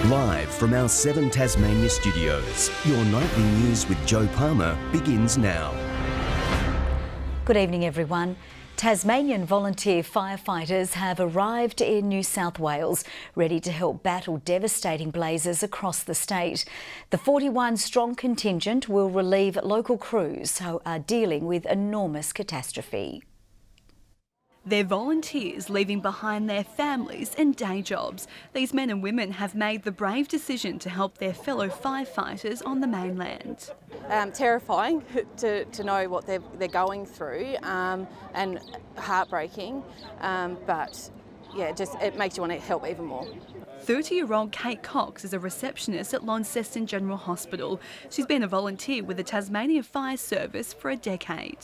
Live from our 7 Tasmania studios, your nightly news with Joe Palmer begins now. Good evening, everyone. Tasmanian volunteer firefighters have arrived in New South Wales, ready to help battle devastating blazes across the state. The 41-strong contingent will relieve local crews who are dealing with enormous catastrophe. They're volunteers leaving behind their families and day jobs. These men and women have made the brave decision to help their fellow firefighters on the mainland. Terrifying to know what they're going through and heartbreaking, but yeah, it makes you want to help even more. 30-year-old Kate Cox is a receptionist at Launceston General Hospital. She's been a volunteer with the Tasmania Fire Service for a decade.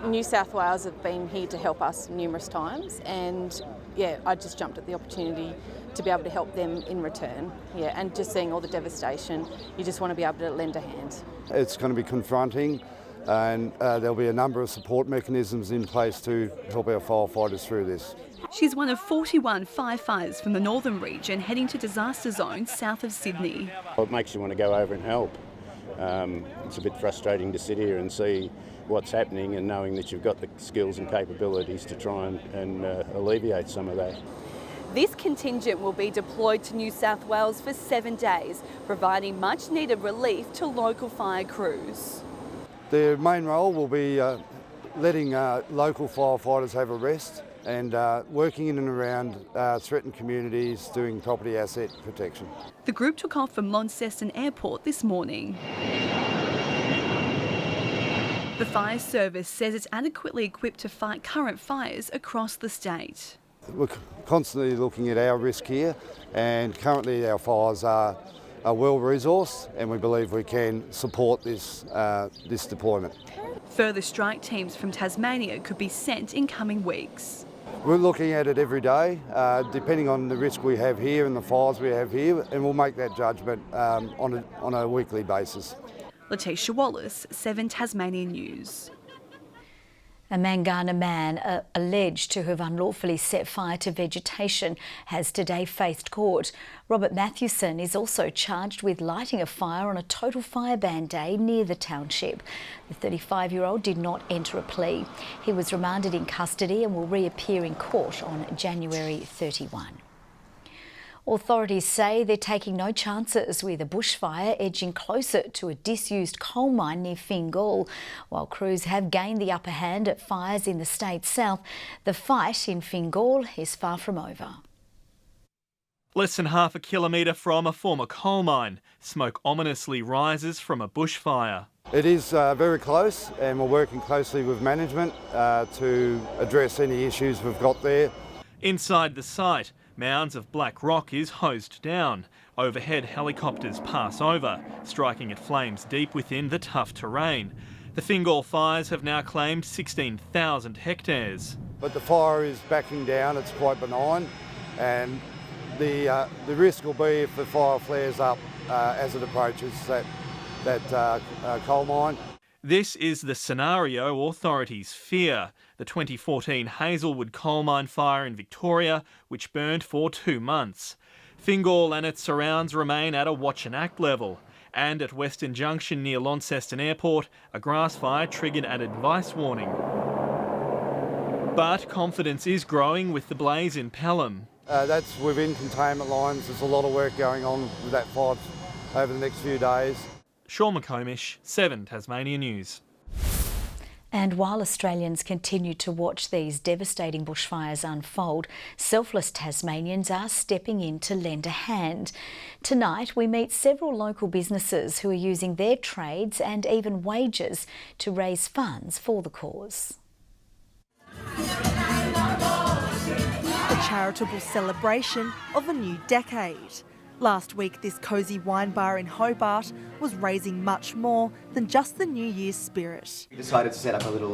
New South Wales have been here to help us numerous times, and yeah, I just jumped at the opportunity to be able to help them in return. Yeah, and just seeing all the devastation, you just want to be able to lend a hand. It's going to be confronting, and there'll be a number of support mechanisms in place to help our firefighters through this. She's one of 41 firefighters from the northern region heading to disaster zones south of Sydney. It makes you want to go over and help. It's a bit frustrating to sit here and see what's happening and knowing that you've got the skills and capabilities to try and alleviate some of that. This contingent will be deployed to New South Wales for 7 days, providing much needed relief to local fire crews. Their main role will be letting local firefighters have a rest and working in and around threatened communities, doing property asset protection. The group took off from Launceston Airport this morning. The fire service says it's adequately equipped to fight current fires across the state. We're constantly looking at our risk here, and currently our fires are well resourced, and we believe we can support this deployment. Further strike teams from Tasmania could be sent in coming weeks. We're looking at it every day, depending on the risk we have here and the fires we have here, and we'll make that judgment on a weekly basis. Letitia Wallace, 7 Tasmania News. A Mangana man alleged to have unlawfully set fire to vegetation has today faced court. Robert Matthewson is also charged with lighting a fire on a total fire ban day near the township. The 35-year-old did not enter a plea. He was remanded in custody and will reappear in court on January 31. Authorities say they're taking no chances with a bushfire edging closer to a disused coal mine near Fingal. While crews have gained the upper hand at fires in the state's south, the fight in Fingal is far from over. Less than half a kilometre from a former coal mine, smoke ominously rises from a bushfire. It is very close, and we're working closely with management to address any issues we've got there. Inside the site, mounds of black rock is hosed down. Overhead helicopters pass over, striking at flames deep within the tough terrain. The Fingal fires have now claimed 16,000 hectares. But the fire is backing down, it's quite benign, and the risk will be if the fire flares up as it approaches that coal mine. This is the scenario authorities fear. The 2014 Hazelwood coal mine fire in Victoria, which burned for 2 months. Fingal and its surrounds remain at a watch and act level. And at Western Junction near Launceston Airport, a grass fire triggered an advice warning. But confidence is growing with the blaze in Pelham. That's within containment lines. There's a lot of work going on with that fire over the next few days. Sean McComish, 7 Tasmania News. And while Australians continue to watch these devastating bushfires unfold, selfless Tasmanians are stepping in to lend a hand. Tonight, we meet several local businesses who are using their trades and even wages to raise funds for the cause. A charitable celebration of a new decade. Last week, this cosy wine bar in Hobart was raising much more than just the New Year's spirit. We decided to set up a little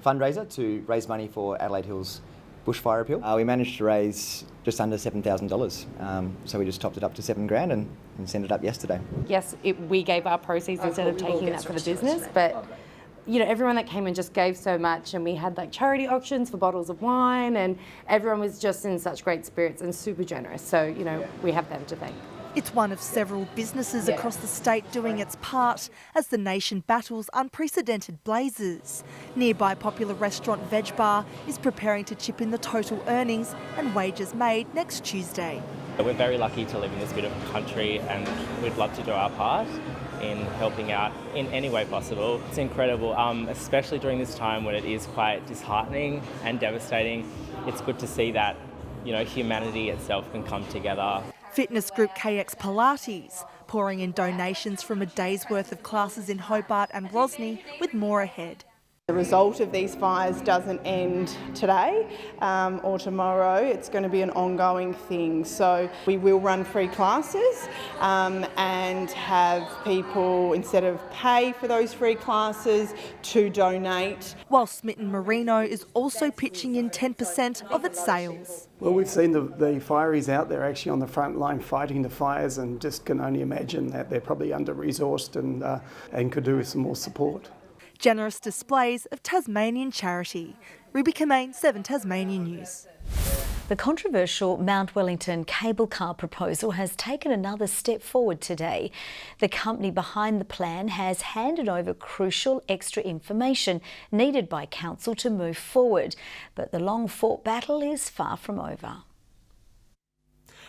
fundraiser to raise money for Adelaide Hills bushfire appeal. We managed to raise just under $7,000, so we just topped it up to $7,000 and sent it up yesterday. Yes, we gave our proceeds instead of taking that for the business, but you know, everyone that came in just gave so much, and we had like charity auctions for bottles of wine, and everyone was just in such great spirits and super generous. So, you know, we have them to thank. It's one of several businesses across the state doing its part as the nation battles unprecedented blazes. Nearby popular restaurant Veg Bar is preparing to chip in the total earnings and wages made next Tuesday. We're very lucky to live in this bit of country, and we'd love to do our part in helping out in any way possible. It's incredible, especially during this time when it is quite disheartening and devastating. It's good to see that, you know, humanity itself can come together. Fitness group KX Pilates pouring in donations from a day's worth of classes in Hobart and Rosny, with more ahead. The result of these fires doesn't end today or tomorrow. It's going to be an ongoing thing. So we will run free classes and have people, instead of pay for those free classes, to donate. While Smitten Merino is also pitching in 10% of its sales. Well, we've seen the fireys out there actually on the front line fighting the fires, and just can only imagine that they're probably under-resourced and could do with some more support. Generous displays of Tasmanian charity. Ruby COMMANE, 7 Tasmanian News. The controversial Mount Wellington cable car proposal has taken another step forward today. The company behind the plan has handed over crucial extra information needed by council to move forward, but the long-fought battle is far from over.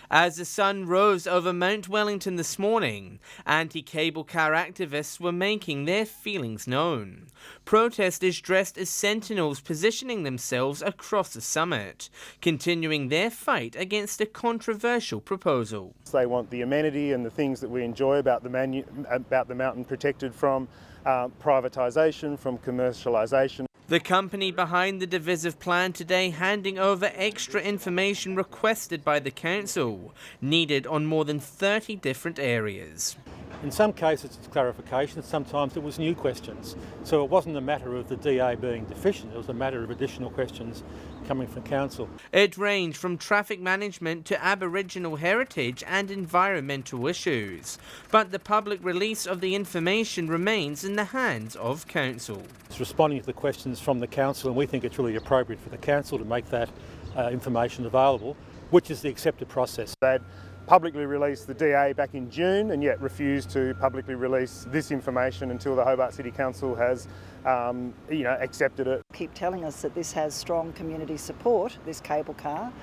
As the sun rose over Mount Wellington this morning, anti-cable car activists were making their feelings known. Protesters dressed as sentinels positioning themselves across the summit, continuing their fight against a controversial proposal. They want the amenity and the things that we enjoy about the mountain protected from privatisation, from commercialisation. The company behind the divisive plan today handing over extra information requested by the council, needed on more than 30 different areas. In some cases it's clarification, sometimes it was new questions. So it wasn't a matter of the DA being deficient, it was a matter of additional questions coming from council. It ranged from traffic management to Aboriginal heritage and environmental issues. But the public release of the information remains in the hands of council. It's responding to the questions from the council, and we think it's really appropriate for the council to make that information available, which is the accepted process. They'd publicly released the DA back in June and yet refused to publicly release this information until the Hobart City Council has accepted it. Keep telling us that this has strong community support, this cable car.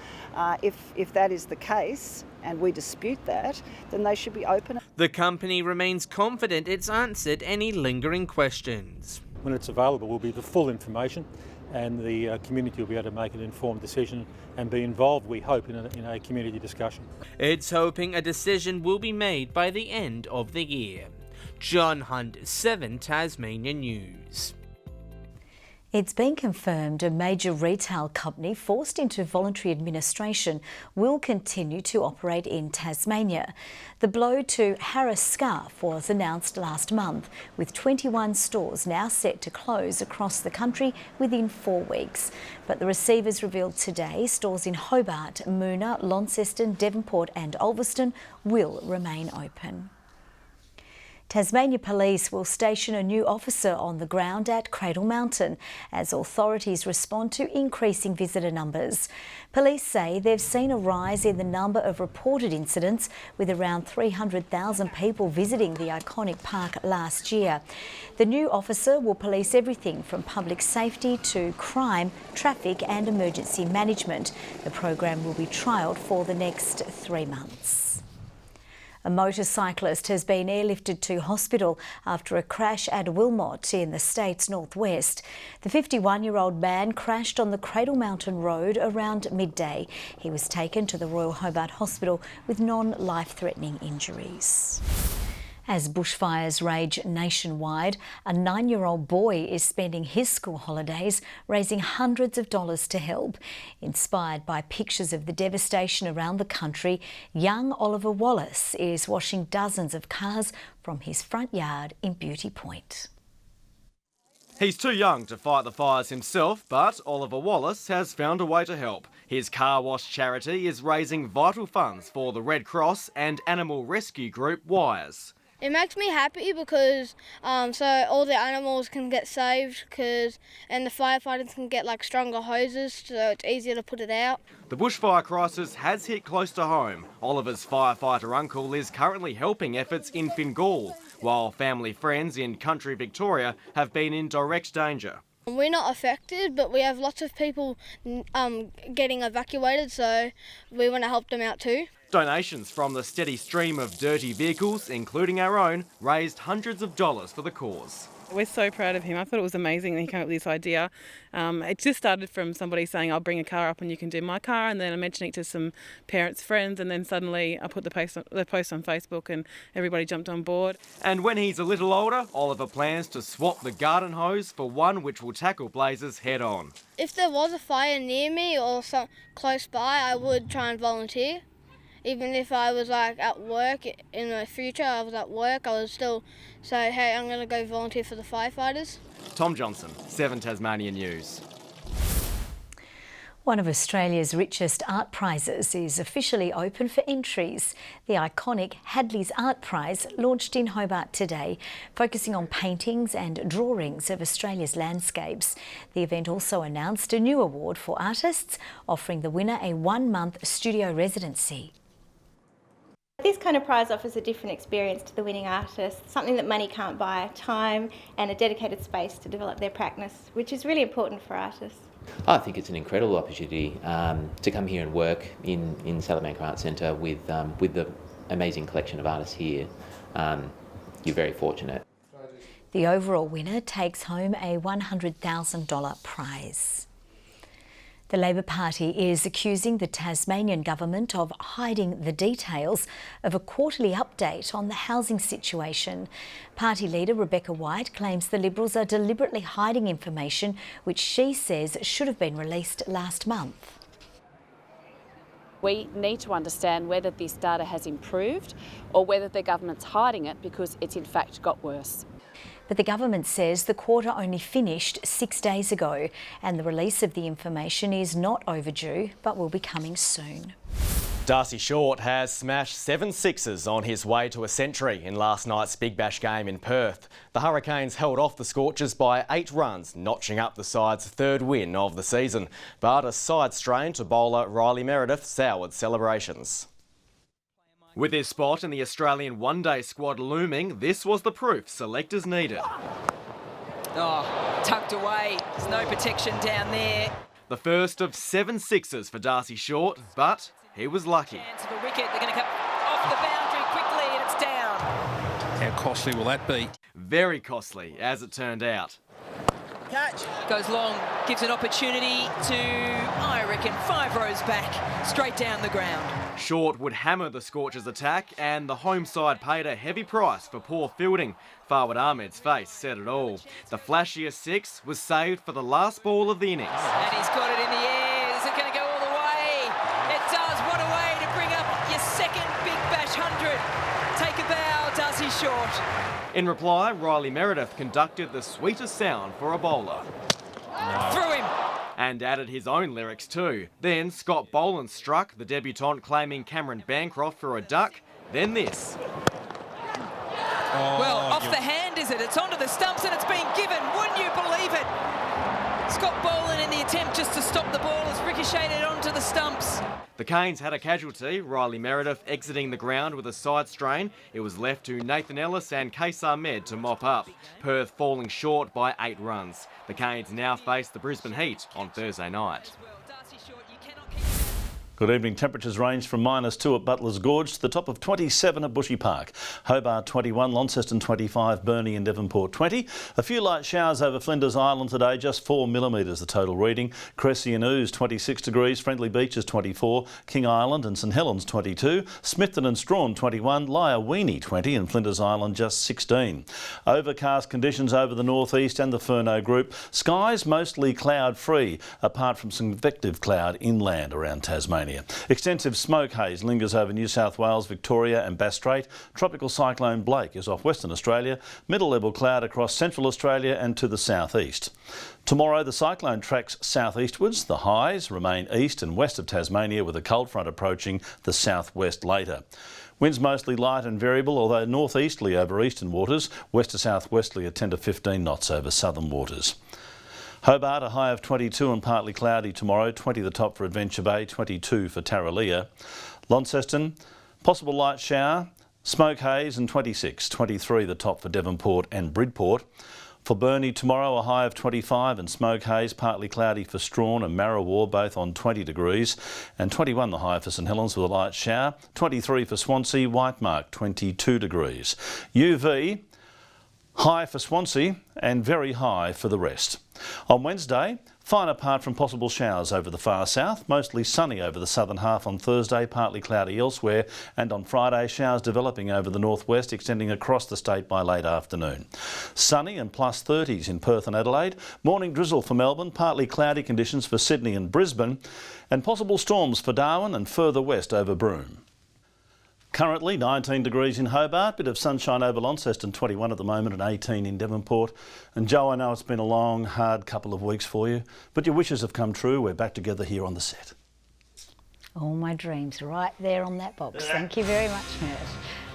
If that is the case and we dispute that, then they should be open. The company remains confident it's answered any lingering questions. When it's available will be the full information, and the community will be able to make an informed decision and be involved, we hope, in a community discussion. It's hoping a decision will be made by the end of the year. John Hunt, 7 Tasmania News. It's been confirmed a major retail company forced into voluntary administration will continue to operate in Tasmania. The blow to Harris Scarf was announced last month, with 21 stores now set to close across the country within 4 weeks. But the receivers revealed today stores in Hobart, Moona, Launceston, Devonport and Ulverston will remain open. Tasmania Police will station a new officer on the ground at Cradle Mountain as authorities respond to increasing visitor numbers. Police say they've seen a rise in the number of reported incidents, with around 300,000 people visiting the iconic park last year. The new officer will police everything from public safety to crime, traffic and emergency management. The program will be trialled for the next 3 months. A motorcyclist has been airlifted to hospital after a crash at Wilmot in the state's northwest. The 51-year-old man crashed on the Cradle Mountain Road around midday. He was taken to the Royal Hobart Hospital with non-life-threatening injuries. As bushfires rage nationwide, a 9-year-old boy is spending his school holidays raising hundreds of dollars to help. Inspired by pictures of the devastation around the country, young Oliver Wallace is washing dozens of cars from his front yard in Beauty Point. He's too young to fight the fires himself, but Oliver Wallace has found a way to help. His car wash charity is raising vital funds for the Red Cross and animal rescue group Wires. It makes me happy because so all the animals can get saved and the firefighters can get like stronger hoses so it's easier to put it out. The bushfire crisis has hit close to home. Oliver's firefighter uncle is currently helping efforts in Fingal, while family friends in country Victoria have been in direct danger. We're not affected, but we have lots of people getting evacuated, so we want to help them out too. Donations from the steady stream of dirty vehicles, including our own, raised hundreds of dollars for the cause. We're so proud of him. I thought it was amazing that he came up with this idea. It just started from somebody saying, I'll bring a car up and you can do my car, and then I'm mentioning it to some parents' friends, and then suddenly I put the post on Facebook and everybody jumped on board. And when he's a little older, Oliver plans to swap the garden hose for one which will tackle blazes head on. If there was a fire near me or close by, I would try and volunteer. Even if I was like at work in the future, I was at work, I would still say, hey, I'm going to go volunteer for the firefighters. Tom Johnson, 7 Tasmania News. One of Australia's richest art prizes is officially open for entries. The iconic Hadley's Art Prize launched in Hobart today, focusing on paintings and drawings of Australia's landscapes. The event also announced a new award for artists, offering the winner a 1-month studio residency. This kind of prize offers a different experience to the winning artist, something that money can't buy, time and a dedicated space to develop their practice, which is really important for artists. I think it's an incredible opportunity to come here and work in Salamanca Art Centre with the amazing collection of artists here. You're very fortunate. The overall winner takes home a $100,000 prize. The Labor Party is accusing the Tasmanian government of hiding the details of a quarterly update on the housing situation. Party leader Rebecca White claims the Liberals are deliberately hiding information which she says should have been released last month. We need to understand whether this data has improved or whether the government's hiding it because it's in fact got worse. But the government says the quarter only finished 6 days ago and the release of the information is not overdue but will be coming soon. Darcy Short has smashed 7 sixes on his way to a century in last night's Big Bash game in Perth. The Hurricanes held off the Scorchers by 8 runs, notching up the side's 3rd win of the season. But a side strain to bowler Riley Meredith soured celebrations. With his spot in the Australian one-day squad looming, this was the proof selectors needed. Oh, tucked away. There's no protection down there. The first of 7 sixes for Darcy Short, but he was lucky. Chance of a wicket. They're going to come off the boundary quickly and it's down. How costly will that be? Very costly, as it turned out. Catch. Goes long, gives an opportunity to, I reckon, 5 rows back, straight down the ground. Short would hammer the Scorchers' attack and the home side paid a heavy price for poor fielding. Farwad Ahmed's face said it all. The flashiest 6 was saved for the last ball of the innings. And he's got it in the air. Is it going to go all the way? It does. What a way to bring up your second Big Bash 100. Take a bow, Darcy Short. In reply, Riley Meredith conducted the sweetest sound for a bowler. Through him. And added his own lyrics too. Then Scott Boland struck, the debutant claiming Cameron Bancroft for a duck. Then this. Well, off the hand, is it? It's onto the stumps and it's been given. Wouldn't you believe it? Scott Boland, in the attempt just to stop the ball, has ricocheted onto the stumps. The Canes had a casualty, Riley Meredith exiting the ground with a side strain. It was left to Nathan Ellis and Case Ahmed to mop up. Perth falling short by 8 runs. The Canes now face the Brisbane Heat on Thursday night. Good evening. Temperatures range from -2 at Butler's Gorge to the top of 27 at Bushy Park. Hobart 21, Launceston 25, Burnie and Devonport 20. A few light showers over Flinders Island today, just 4 millimetres the total reading. Cressy and Ouse 26 degrees, Friendly Beaches 24, King Island and St Helens 22, Smithton and Strawn 21, Lyawini 20 and Flinders Island just 16. Overcast conditions over the northeast and the Furneaux Group. Skies mostly cloud free, apart from some convective cloud inland around Tasmania. Extensive smoke haze lingers over New South Wales, Victoria and Bass Strait. Tropical cyclone Blake is off Western Australia. Middle level cloud across Central Australia and to the southeast. Tomorrow the cyclone tracks southeastwards. The highs remain east and west of Tasmania with a cold front approaching the southwest later. Winds mostly light and variable, although northeasterly over eastern waters, west to southwesterly at 10 to 15 knots over southern waters. Hobart, a high of 22 and partly cloudy tomorrow, 20 the top for Adventure Bay, 22 for Tarraleah. Launceston, possible light shower, smoke haze and 26, 23 the top for Devonport and Bridport. For Burnie tomorrow, a high of 25 and smoke haze, partly cloudy for Strawn and Marrawar, both on 20 degrees, and 21 the high for St Helens with a light shower, 23 for Swansea, Whitemark 22 degrees. UV, high for Swansea and very high for the rest. On Wednesday, fine apart from possible showers over the far south, mostly sunny over the southern half on Thursday, partly cloudy elsewhere, and on Friday showers developing over the northwest, extending across the state by late afternoon. Sunny and plus 30s in Perth and Adelaide, morning drizzle for Melbourne, partly cloudy conditions for Sydney and Brisbane, and possible storms for Darwin and further west over Broome. Currently 19 degrees in Hobart, bit of sunshine over Launceston, 21 at the moment and 18 in Devonport. And Joe, I know it's been a long, hard couple of weeks for you, but your wishes have come true. We're back together here on the set. All my dreams right there on that box. Thank you very much, Mert.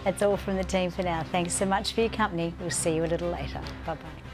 That's all from the team for now. Thanks so much for your company. We'll see you a little later. Bye-bye.